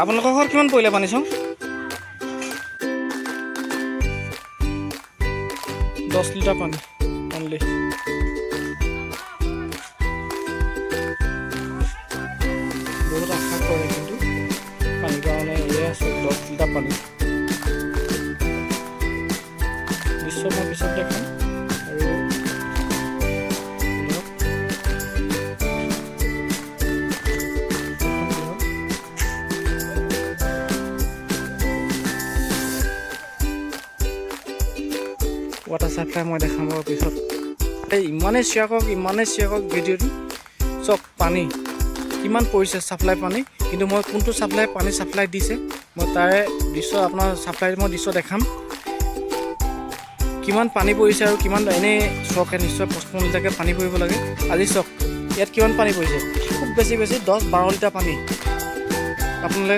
আপোনালোকৰ ঘৰত কিমান পৰিলে পানী চাওঁ 10 লিটাৰ পানী অনলি বহুত আশা কৰে কিন্তু পানীৰ কাৰণে এয়ে আছে 10 লিটাৰ পানী দৃশ্য মই পিছত দেখাম আৰু ৱাটাৰ চাপ্লাই মই দেখাম বাৰু পিছত এই ইমানেই চিয়াকক ভিডিঅ'টো চব পানী কিমান পৰিছে চাপ্লাই পানী কিন্তু মই কোনটো পানী চাপ্লাই দিছে মই তাৰে দৃশ্য আপোনাৰ চাপ্লাই মই দৃশ্য দেখাম কিমান পানী পৰিছে আৰু কিমান এনেই চকে নিশ্চয় 55 লিটাৰকৈ পানী পৰিব লাগে আজি চক ইয়াত কিমান পানী পৰিছে খুব বেছি 10-12 লিটাৰ পানী আপোনালোকে